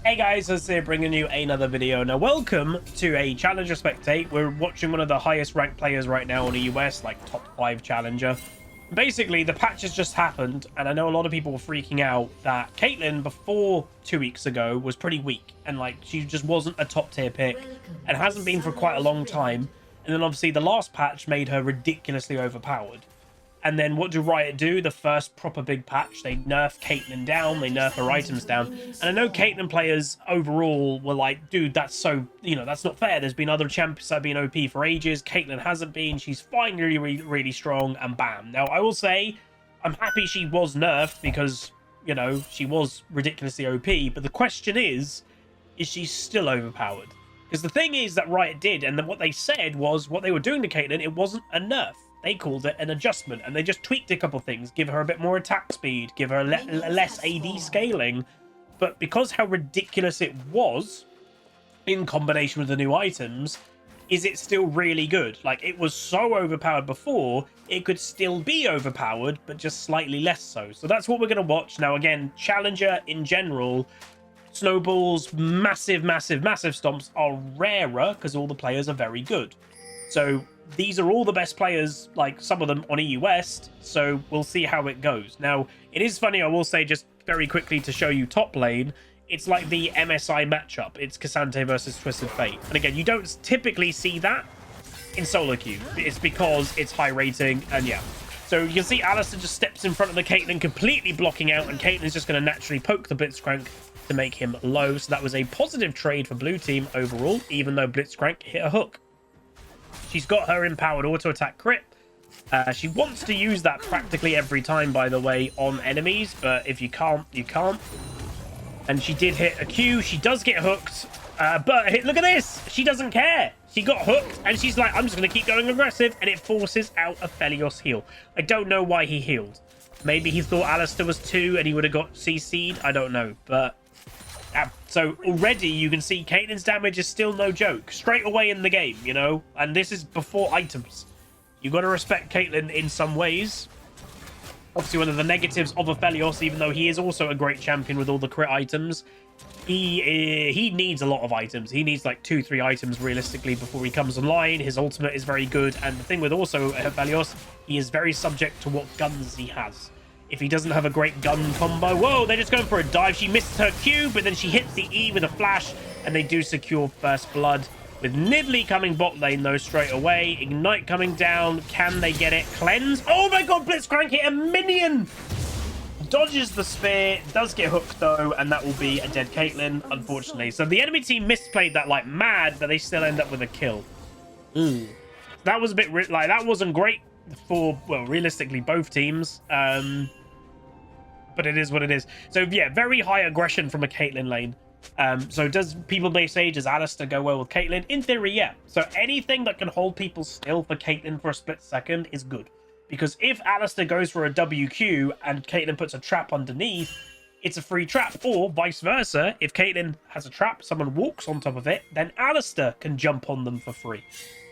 Hey guys, Huzzy bringing you another video. Now welcome to a Challenger Spectate. We're watching one of the highest ranked players right now in the US, like top 5 Challenger. Basically, the patch has just happened, and I know a lot of people were freaking out that Caitlyn, before 2 weeks ago, was pretty weak. And like, she just wasn't a top tier pick, and hasn't been for quite a long time. And then obviously the last patch made her ridiculously overpowered. And then what do Riot do? The first proper big patch, they nerf Caitlyn down, they nerf her items down. And I know Caitlyn players overall were like, dude, that's so, that's not fair. There's been other champions that have been OP for ages. Caitlyn hasn't been. She's finally really strong, and bam. Now, I will say, I'm happy she was nerfed because, she was ridiculously OP. But the question is she still overpowered? Because the thing is that Riot did, and then what they said was what they were doing to Caitlyn, it wasn't a nerf. They called it an adjustment, and they just tweaked a couple things, give her a bit more attack speed, give her less AD scaling. But because how ridiculous it was in combination with the new items, is it still really good? Like, it was so overpowered before, it could still be overpowered, but just slightly less so. So that's what we're going to watch. Now, again, Challenger in general, snowballs, massive stomps are rarer because all the players are very good. So these are all the best players, like some of them on EU West, so we'll see how it goes. Now, it is funny, I will say just very quickly to show you top lane, it's like the MSI matchup. It's Cassante versus Twisted Fate. And again, you don't typically see that in solo queue. It's because it's high rating, and yeah. So you can see Alistar just steps in front of the Caitlyn, completely blocking out, and Caitlyn's just going to naturally poke the Blitzcrank to make him low. So that was a positive trade for blue team overall, even though Blitzcrank hit a hook. She's got her empowered auto attack crit. She wants to use that practically every time, by the way, on enemies, but if you can't, you can't. And she did hit a Q. She does get hooked, but look at this. She doesn't care. She got hooked, and she's like, I'm just going to keep going aggressive, and it forces out a Felios heal. I don't know why he healed. Maybe he thought Alistar was 2 and he would have got CC'd. I don't know, but... so already you can see Caitlyn's damage is still no joke. Straight away in the game, and this is before items. You got to respect Caitlyn in some ways. Obviously, one of the negatives of Aphelios, even though he is also a great champion with all the crit items, he needs a lot of items. He needs like 2-3 items realistically before he comes online. His ultimate is very good, and the thing with also Aphelios, he is very subject to what guns he has. If he doesn't have a great gun combo... Whoa, they're just going for a dive. She missed her Q, but then she hits the E with a flash, and they do secure first blood. With Nidalee coming bot lane, though, straight away. Ignite coming down. Can they get it? Cleanse. Oh, my God, Blitzcrank hit a minion! Dodges the spear. Does get hooked, though, and that will be a dead Caitlyn, unfortunately. So the enemy team misplayed that like mad, but they still end up with a kill. Ooh. That was a bit... that wasn't great for, well, realistically, both teams. But it is what it is. So yeah, very high aggression from a Caitlyn lane. So people may say, does Alistar go well with Caitlyn? In theory, yeah. So anything that can hold people still for Caitlyn for a split second is good. Because if Alistar goes for a WQ and Caitlyn puts a trap underneath, it's a free trap. Or vice versa, if Caitlyn has a trap, someone walks on top of it, then Alistar can jump on them for free.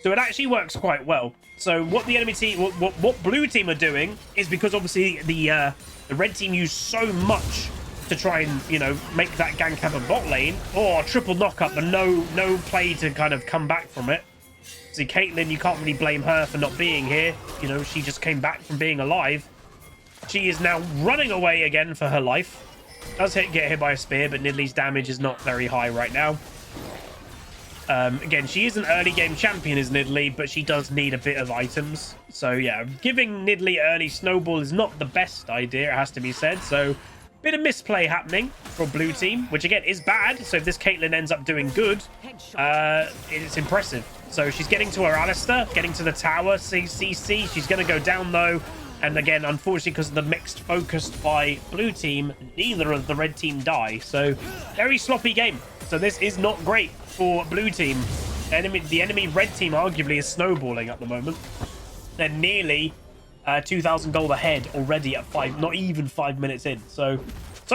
So it actually works quite well. So what the enemy team, what blue team are doing is, because obviously the red team used so much to try and, make that gank happen bot lane. Oh, triple knockup, but no play to kind of come back from it. See, Caitlyn, you can't really blame her for not being here. She just came back from being alive. She is now running away again for her life. Does get hit by a spear, but Nidalee's damage is not very high right now. Again, she is an early game champion, is Nidalee, but she does need a bit of items. So yeah, giving Nidalee early snowball is not the best idea, it has to be said. So bit of misplay happening for blue team, which again is bad. So if this Caitlyn ends up doing good, it's impressive. So she's getting to her Alistar, getting to the tower, CC. She's going to go down though. And again, unfortunately, because of the mixed focused by blue team, neither of the red team die. So very sloppy game. So this is not great for blue team. The enemy red team arguably is snowballing at the moment. They're nearly 2,000 gold ahead already at not even 5 minutes in. So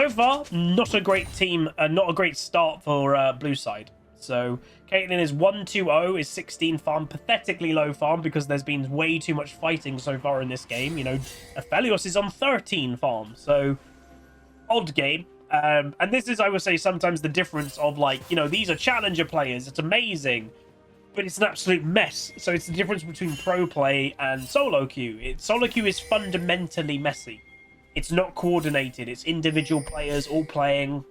far, not a great team, not a great start for blue side. So Caitlyn is 1-2-0, is 16 farm, pathetically low farm because there's been way too much fighting so far in this game. Aphelios is on 13 farm, so odd game. And this is, I would say, sometimes the difference of, like, you know, these are challenger players. It's amazing, but it's an absolute mess. So it's the difference between pro play and solo queue. Solo queue is fundamentally messy. It's not coordinated. It's individual players all playing.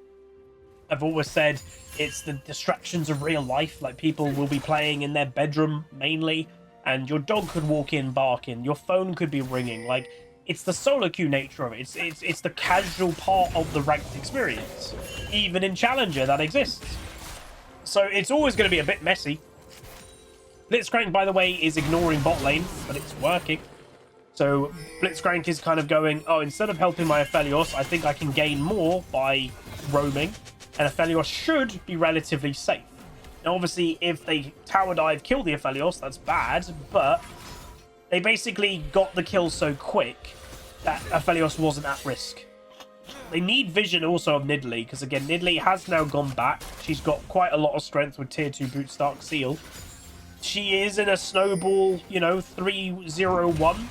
I've always said it's the distractions of real life. Like, people will be playing in their bedroom mainly, and your dog could walk in barking. Your phone could be ringing. Like, it's the solo queue nature of it. It's the casual part of the ranked experience. Even in Challenger, that exists. So it's always going to be a bit messy. Blitzcrank, by the way, is ignoring bot lane, but it's working. So Blitzcrank is kind of going, oh, instead of helping my Aphelios, I think I can gain more by roaming. And Aphelios should be relatively safe. Now, obviously, if they tower dive, kill the Aphelios, that's bad, but they basically got the kill so quick that Aphelios wasn't at risk. They need vision also of Nidalee, because again, Nidalee has now gone back. She's got quite a lot of strength with tier 2 Boot Stark Seal. She is in a snowball, you know, 3-0-1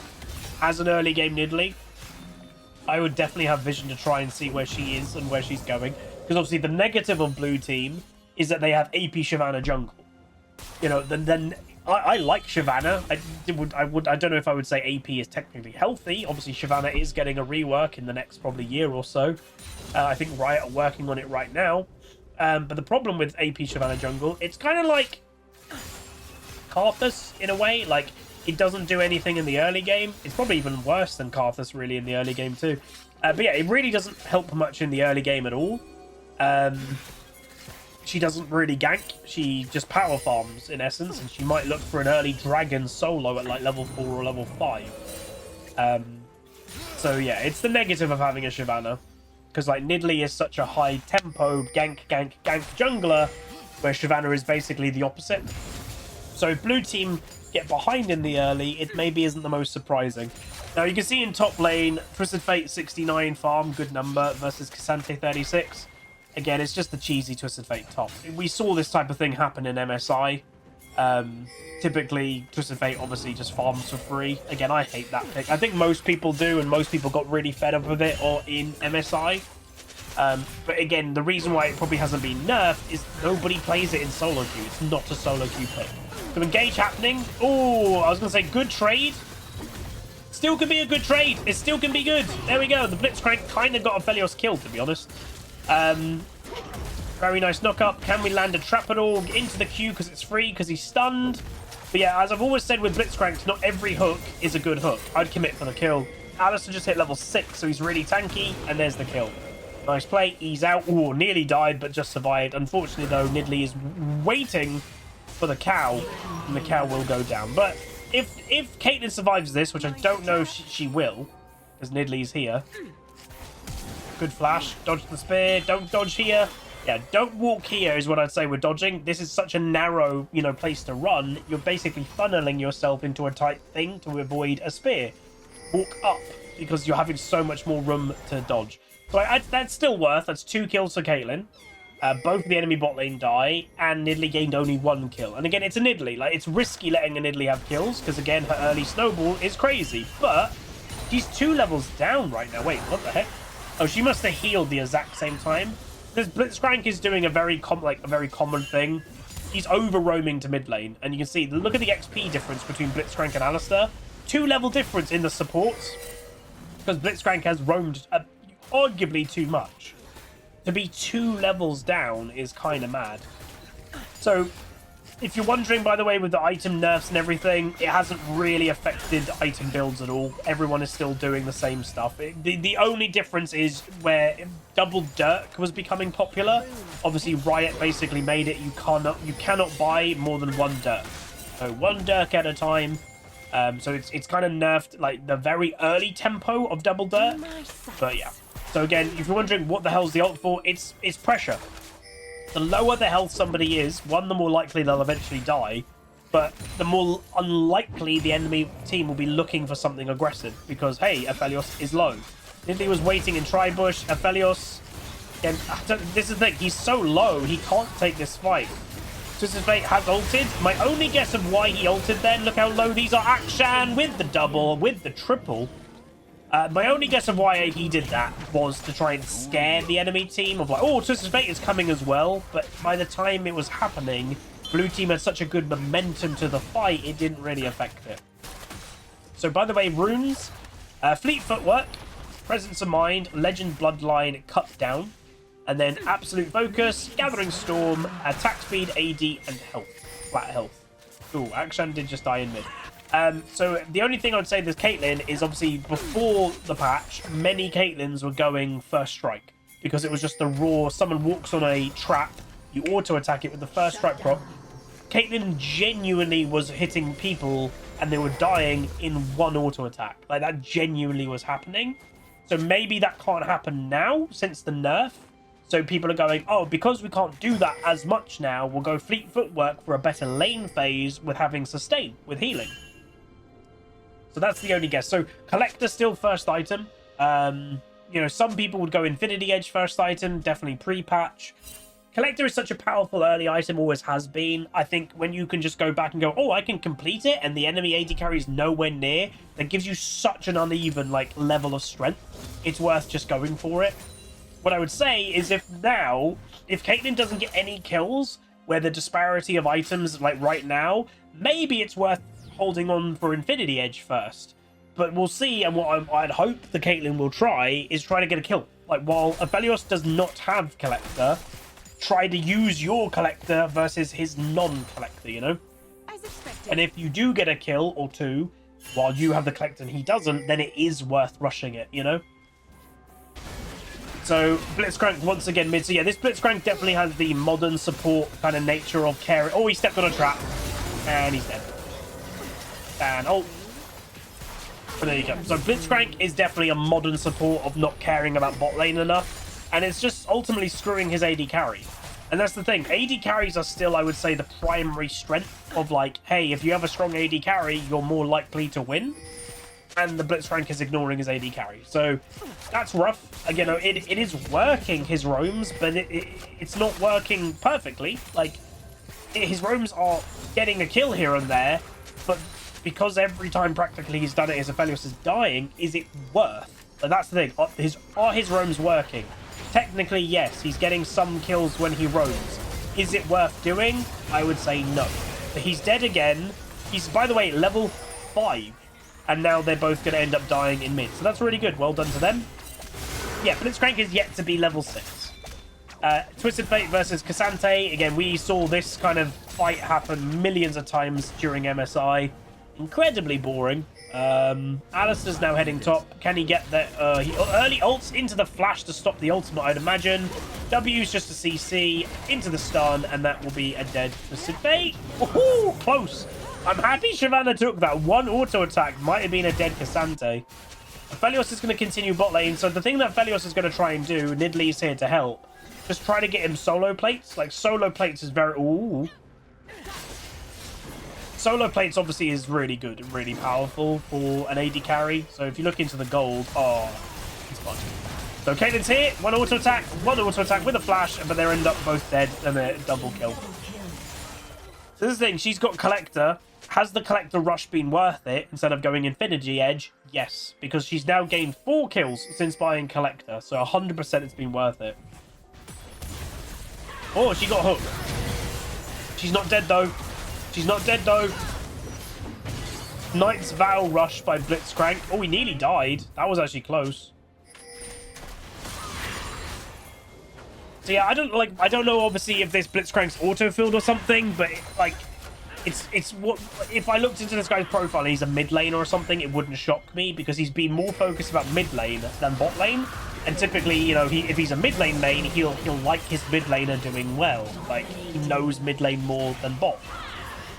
as an early game Nidalee. I would definitely have vision to try and see where she is and where she's going. Because obviously the negative of blue team is that they have AP Shyvana jungle. You know, then I like Shyvana. I don't know if I would say AP is technically healthy. Obviously, Shyvana is getting a rework in the next probably year or so. I think Riot are working on it right now. But the problem with AP Shyvana jungle, it's kind of like Karthus in a way. Like, it doesn't do anything in the early game. It's probably even worse than Karthus really in the early game too. But yeah, it really doesn't help much in the early game at all. She doesn't really gank. She just power farms in essence, and she might look for an early dragon solo at like level 4 or level 5. So yeah, it's the negative of having a Shyvana, because like Nidalee is such a high tempo gank jungler, where Shyvana is basically the opposite. So if blue team get behind in the early, it maybe isn't the most surprising. Now you can see in top lane, Twisted Fate 69 farm, good number, versus Cassante 36. Again, it's just the cheesy Twisted Fate top. We saw this type of thing happen in MSI. Typically, Twisted Fate obviously just farms for free. Again, I hate that pick. I think most people do, and most people got really fed up with it or in MSI. But again, the reason why it probably hasn't been nerfed is nobody plays it in solo queue. It's not a solo queue pick. So engage happening. Oh, I was going to say good trade. Still can be a good trade. It still can be good. There we go. The Blitzcrank kind of got Aphelios killed, to be honest. Very nice knock up. Can we land a trap at all into the queue because it's free, because he's stunned? But yeah, as I've always said with Blitzcrank, not every hook is a good hook. I'd commit for the kill. Alistair just hit level 6, so he's really tanky, and there's the kill. Nice play. He's out. Ooh, nearly died, but just survived. Unfortunately, though, Nidalee is waiting for the cow, and the cow will go down. But if Caitlyn survives this, which I don't know if she will, because Nidalee's here. Good flash. Dodge the spear. Don't dodge here. Yeah, don't walk here is what I'd say with dodging. This is such a narrow, you know, place to run. You're basically funneling yourself into a tight thing to avoid a spear. Walk up because you're having so much more room to dodge. So that's still worth. That's 2 kills for Caitlyn. Both the enemy bot lane die, and Nidalee gained only 1 kill. And again, it's a Nidalee. Like, it's risky letting a Nidalee have kills because again, her early snowball is crazy. But she's 2 levels down right now. Wait, what the heck? Oh, she must have healed the exact same time. This Blitzcrank is doing a very common thing. He's over roaming to mid lane, and you can see, look at the XP difference between Blitzcrank and Alistair. 2 level difference in the supports, because Blitzcrank has roamed arguably too much. To be 2 levels down is kind of mad. So, if you're wondering, by the way, with the item nerfs and everything, it hasn't really affected item builds at all. Everyone is still doing the same stuff. The only difference is where double Dirk was becoming popular. Obviously, Riot basically made it you cannot buy more than 1 Dirk. So 1 Dirk at a time. So it's kind of nerfed like the very early tempo of double Dirk. But yeah. So again, if you're wondering what the hell's the ult for, it's pressure. The lower the health somebody is, one, the more likely they'll eventually die, but the more unlikely the enemy team will be looking for something aggressive, because, hey, Aphelios is low. Nidalee was waiting in Tribush. Aphelios, again, this is the thing, he's so low, he can't take this fight. Twisted Fate has ulted. My only guess of why he ulted then, look how low these are. Akshan with the double, with the triple. My only guess of why he did that was to try and scare the enemy team of like, oh, Twisted Fate is coming as well. But by the time it was happening, blue team had such a good momentum to the fight, it didn't really affect it. So by the way, runes, Fleet Footwork, Presence of Mind, Legend Bloodline, Cut Down, and then Absolute Focus, Gathering Storm, Attack Speed, AD, and Health. Flat Health. Cool. Akshan did just die in mid. So the only thing I'd say with Caitlyn is obviously before the patch, many Caitlyns were going first strike because it was just the raw, someone walks on a trap, you auto attack it with the first strike proc. Caitlyn genuinely was hitting people and they were dying in one auto attack. Like that genuinely was happening. So maybe that can't happen now since the nerf. So people are going, oh, because we can't do that as much now, we'll go Fleet Footwork for a better lane phase with having sustain, with healing. So that's the only guess. So Collector still first item. You know, some people would go Infinity Edge first item, definitely pre-patch. Collector is such a powerful early item, always has been. I think when you can just go back and go, oh, I can complete it, and the enemy AD carry is nowhere near, that gives you such an uneven like level of strength. It's worth just going for it. What I would say is if Caitlyn doesn't get any kills, where the disparity of items like right now, maybe it's worth holding on for Infinity Edge first. But we'll see, and what I'd hope the Caitlyn will try is try to get a kill. Like, while Aphelios does not have Collector, try to use your Collector versus his non-Collector, you know? As expected. And if you do get a kill or two, while you have the Collector and he doesn't, then it is worth rushing it, you know? So, Blitzcrank once again mid. So yeah, this Blitzcrank definitely has the modern support kind of nature of care. Oh, he stepped on a trap. And he's dead. And, oh. But there you go. So Blitzcrank is definitely a modern support of not caring about bot lane enough. And it's just ultimately screwing his AD carry. And that's the thing. AD carries are still, I would say, the primary strength of like, hey, if you have a strong AD carry, you're more likely to win. And the Blitzcrank is ignoring his AD carry. So that's rough. Again, it is working, his roams, but it's not working perfectly. Like, his roams are getting a kill here and there, but because every time practically he's done it, his Aphelios is dying, is it worth? But that's the thing. Are his roams working? Technically, yes. He's getting some kills when he roams. Is it worth doing? I would say no. But he's dead again. He's, by the way, level 5. And now they're both going to end up dying in mid. So that's really good. Well done to them. Yeah, Blitzcrank is yet to be level 6. Twisted Fate versus Cassante. Again, we saw this kind of fight happen millions of times during MSI. Incredibly boring. Alistair's now heading top. Can he get that? He early ults into the flash to stop the ultimate, I'd imagine. W's just a CC into the stun, and that will be a dead Twisted Fate. Woohoo! Close. I'm happy Shyvana took that. One auto attack might have been a dead Cassante. Aphelios is going to continue bot lane. So the thing that Aphelios is going to try and do, Nidlee's here to help. Just try to get him solo plates. Like, solo plates is very... Ooh. Solo plates obviously is really good and really powerful for an AD carry. So if you look into the gold... Oh, it's fun. So Caitlyn's here. One auto attack with a flash, but they end up both dead and a double kill. So this is the thing. She's got Collector. Has the Collector rush been worth it instead of going Infinity Edge? Yes, because she's now gained 4 kills since buying Collector. So 100% it's been worth it. Oh, she got hooked. She's not dead, though. She's not dead, though. Knight's Vow rush by Blitzcrank. Oh, he nearly died. That was actually close. So yeah, I don't know obviously if this Blitzcrank's auto-filled or something, but it's what if I looked into this guy's profile and he's a mid lane or something, it wouldn't shock me because he's been more focused about mid lane than bot lane. And typically, you know, if he's a mid lane main, he'll like his mid laner doing well. Like, he knows mid lane more than bot.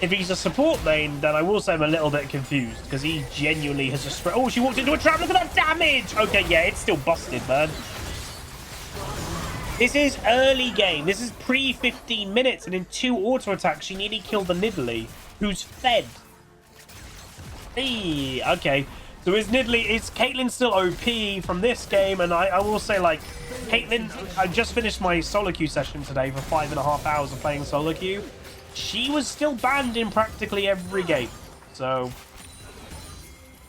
If he's a support main, then I will say I'm a little bit confused because he genuinely has just... Oh, she walked into a trap. Look at that damage. Okay, yeah, it's still busted, man. This is early game. This is pre-15 minutes, and in 2 auto attacks, she nearly killed the Nidalee, who's fed. Hey, okay. So is Caitlyn still OP from this game? And I will say, like, Caitlyn, I just finished my solo queue session today for 5.5 hours of playing solo queue. She was still banned in practically every game. So,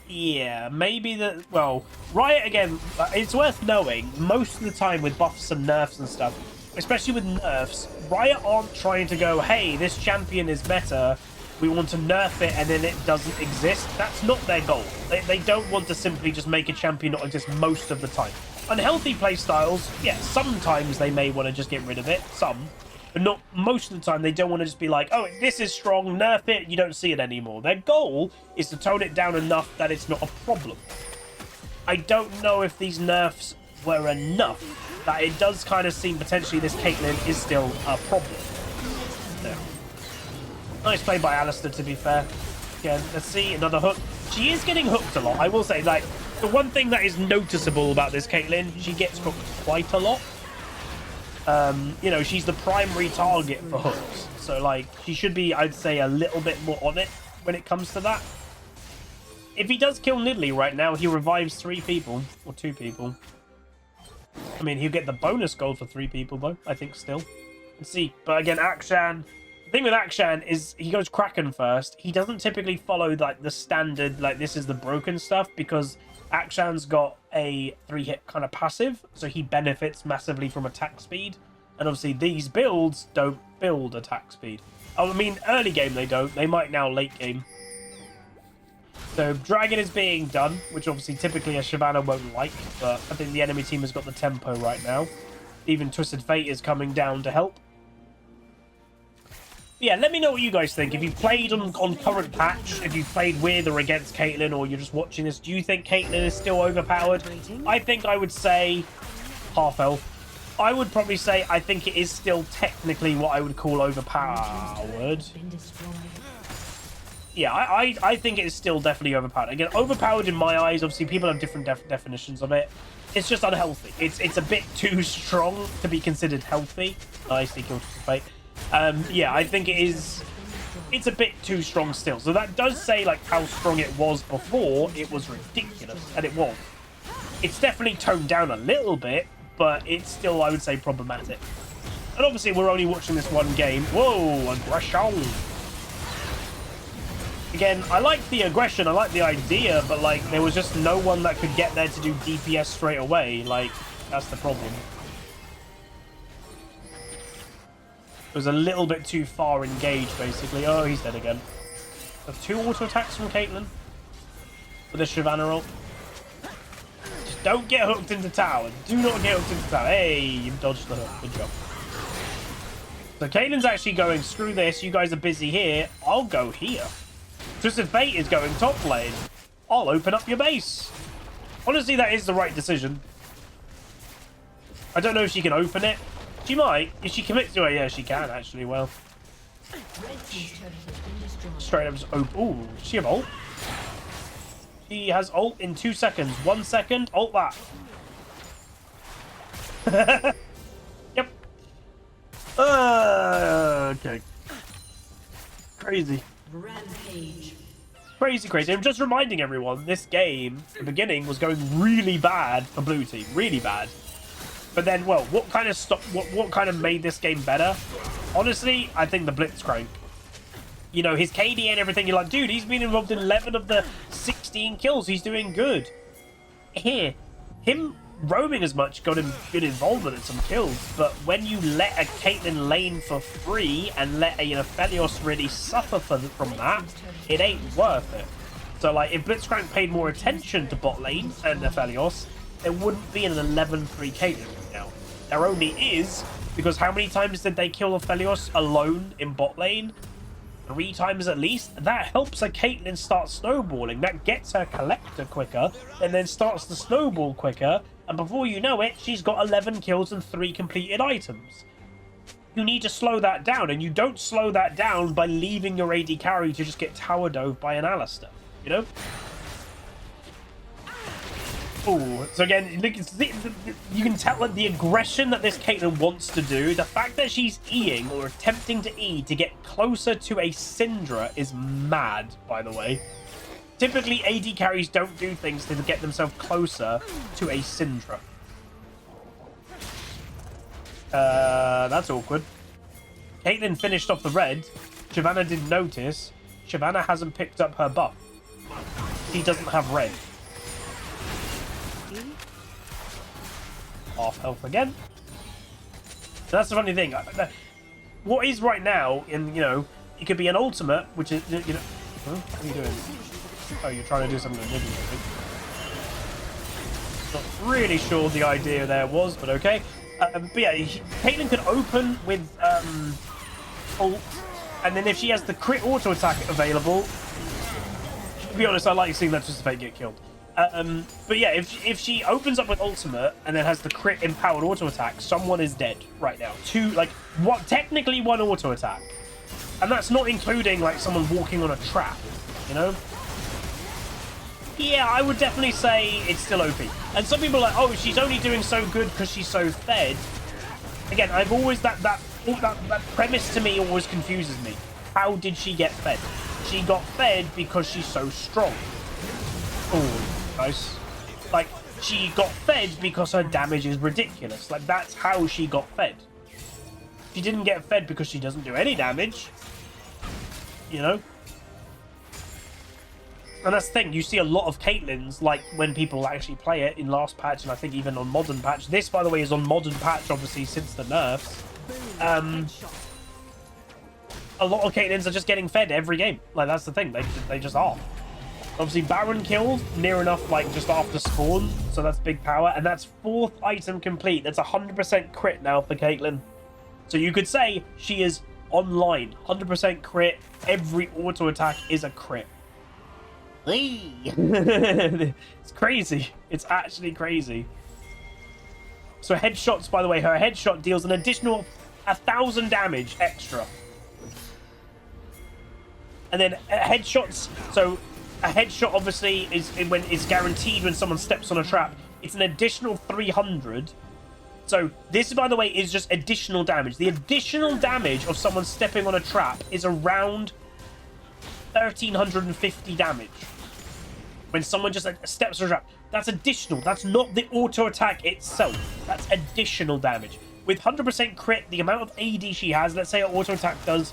Yeah, maybe the... Well, Riot, again, it's worth knowing, most of the time with buffs and nerfs and stuff, especially with nerfs, Riot aren't trying to go, hey, this champion is better, we want to nerf it, and then it doesn't exist. That's not their goal. They don't want to simply just make a champion not exist most of the time. Unhealthy playstyles, yeah, sometimes they may want to just get rid of it, some. But not most of the time. They don't want to just be like, oh, this is strong, nerf it, you don't see it anymore. Their goal is to tone it down enough that it's not a problem. I don't know if these nerfs were enough, that it does kind of seem potentially this Caitlyn is still a problem. There. Nice play by Alistair, to be fair. Again, let's see, another hook. She is getting hooked a lot, I will say. Like, the one thing that is noticeable about this Caitlyn, she gets hooked quite a lot. You know, she's the primary target for hooks. So, like, she should be, I'd say, a little bit more on it when it comes to that. If he does kill Nidalee right now, he revives 3 people. Or 2 people. I mean, he'll get the bonus gold for 3 people, though, I think, still. Let's see. But again, Akshan... The thing with Akshan is he goes Kraken first. He doesn't typically follow, like, the standard, like, this is the broken stuff, because Akshan's got a 3-hit kind of passive, so he benefits massively from attack speed. And obviously these builds don't build attack speed. Oh, I mean, early game they don't. They might now late game. So Dragon is being done, which obviously typically a Shyvana won't like, but I think the enemy team has got the tempo right now. Even Twisted Fate is coming down to help. Yeah, let me know what you guys think. If you played on current patch, if you played with or against Caitlyn, or you're just watching this, do you think Caitlyn is still overpowered? I think I would say half health. I would probably say I think it is still technically what I would call overpowered. Yeah, I think it is still definitely overpowered. Again, overpowered in my eyes, obviously people have different definitions of it. It's just unhealthy. It's a bit too strong to be considered healthy. Nicely killed Twisted Fate. Yeah, I think it's a bit too strong still. So that does say like how strong it was before. It was ridiculous, and it was. It's definitely toned down a little bit, but it's still, I would say, problematic. And obviously we're only watching this one game. Whoa, aggression. Again, I like the aggression, I like the idea, but like there was just no one that could get there to do DPS straight away. Like, that's the problem. It was a little bit too far engaged, basically. Oh, he's dead again. So 2 auto attacks from Caitlyn with a Shyvana ult. Just don't get hooked into tower. Do not get hooked into tower. Hey, you dodged the hook. Good job. So Caitlyn's actually going, screw this. You guys are busy here. I'll go here. Twisted Fate is going top lane. I'll open up your base. Honestly, that is the right decision. I don't know if she can open it. She might. If she commits to it, yeah, she can, actually. Well, straight up just open. Ooh, does she have ult? She has ult in 2 seconds. 1 second, ult that. Yep. Okay. Crazy. Rampage. Crazy. I'm just reminding everyone, this game, the beginning, was going really bad for blue team. Really bad. But then, well, what kind of made this game better? Honestly, I think the Blitzcrank. You know, his KD and everything, you're like, dude, he's been involved in 11 of the 16 kills. He's doing good. Here, him roaming as much got him good involvement in some kills. But when you let a Caitlyn lane for free and let a Aphelios really suffer from that, it ain't worth it. So, like, if Blitzcrank paid more attention to bot lane and Aphelios, there wouldn't be an 11-3 Caitlyn right now. There only is, because how many times did they kill Aphelios alone in bot lane? 3 times at least. That helps a Caitlyn start snowballing. That gets her collector quicker, and then starts to snowball quicker, and before you know it, she's got 11 kills and 3 completed items. You need to slow that down, and you don't slow that down by leaving your AD carry to just get tower dove by an Alistair, you know? Ooh, so again, you can tell like, the aggression that this Caitlyn wants to do. The fact that she's Eing or attempting to E to get closer to a Syndra is mad, by the way. Typically, AD carries don't do things to get themselves closer to a Syndra. That's awkward. Caitlyn finished off the red. Shyvana didn't notice. Shyvana hasn't picked up her buff. he doesn't have red. Half health again. That's the funny thing. What is right now, in it could be an ultimate, which is Huh? What are you doing? Oh, you're trying to do something. I think. Not really sure the idea there was, but okay. But yeah, Caitlyn could open with ult, and then if she has the crit auto attack available, to be honest, I like seeing that just get killed. But yeah, if she opens up with ultimate and then has the crit empowered auto attack, someone is dead right now. Technically one auto attack, and that's not including like someone walking on a trap, Yeah, I would definitely say it's still OP. And some people are like, oh, she's only doing so good because she's so fed. Again, I've always that premise to me always confuses me. How did she get fed? She got fed because she's so strong. Oh. Nice. Like, she got fed because her damage is ridiculous. Like, that's how she got fed. She didn't get fed because she doesn't do any damage. And that's the thing. You see a lot of Caitlyn's, like, when people actually play it in last patch, and I think even on modern patch. This, by the way, is on modern patch, obviously, since the nerfs. A lot of Caitlyn's are just getting fed every game. Like, that's the thing. They just are. Obviously, Baron killed near enough, like, just after spawn. So that's big power. And that's 4th item complete. That's 100% crit now for Caitlyn. So you could say she is online. 100% crit. Every auto attack is a crit. It's crazy. It's actually crazy. So headshots, by the way, her headshot deals an additional 1,000 damage extra. And then headshots, so a headshot obviously is guaranteed when someone steps on a trap. It's an additional 300. So this, by the way, is just additional damage. The additional damage of someone stepping on a trap is around 1,350 damage. When someone just steps on a trap, that's additional. That's not the auto attack itself. That's additional damage. With 100% crit, the amount of AD she has, let's say her auto attack does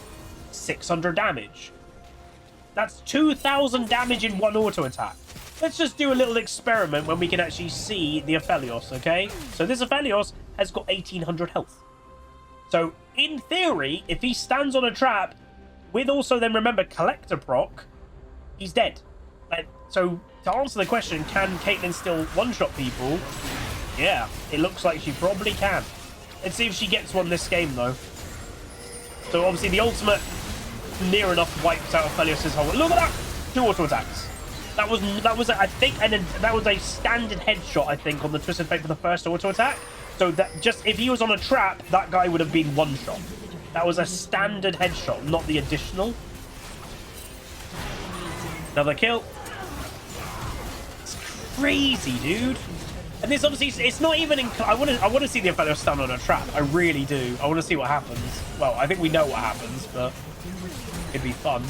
600 damage. That's 2,000 damage in one auto attack. Let's just do a little experiment when we can actually see the Aphelios, okay? So this Aphelios has got 1,800 health. So, in theory, if he stands on a trap, with also then, remember, Collector proc, he's dead. So, to answer the question, can Caitlyn still one-shot people? Yeah, it looks like she probably can. Let's see if she gets one this game, though. So, obviously, the ultimate near enough wipes out Aphelios' whole... Look at that! 2 auto attacks. That was I think, and then that was a standard headshot, I think, on the Twisted Fate for the first auto attack. So that just, if he was on a trap, that guy would have been one shot. That was a standard headshot, not the additional. Another kill. It's crazy, dude. And this obviously, it's not even in... I want to see the Aphelios stand on a trap. I really do. I want to see what happens. Well, I think we know what happens, but it'd be fun.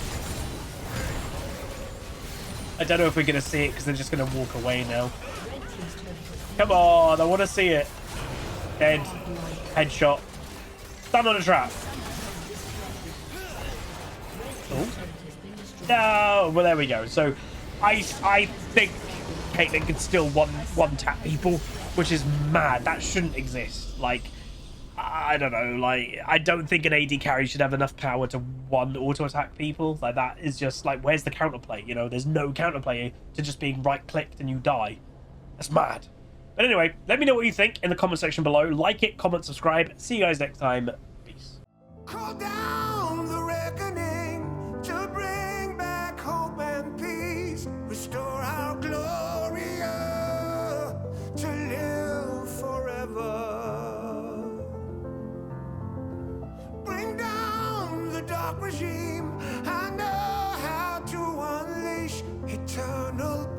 I don't know if we're going to see it because they're just going to walk away now. Come on, I want to see it. Dead. Headshot. Stand on a trap. Oh. No, well, there we go. So, I think Caitlyn can still one tap people, which is mad. That shouldn't exist. Like, I don't know. Like, I don't think an AD carry should have enough power to one auto attack people. Like, that is just like, where's the counterplay? You know, there's no counterplay to just being right clicked and you die. That's mad. But anyway, let me know what you think in the comment section below. Like it, comment, subscribe. See you guys next time. Peace. Call down the reckoning to bring back hope and peace. Restore our glory to live forever. Bring down the dark regime. I know how to unleash eternal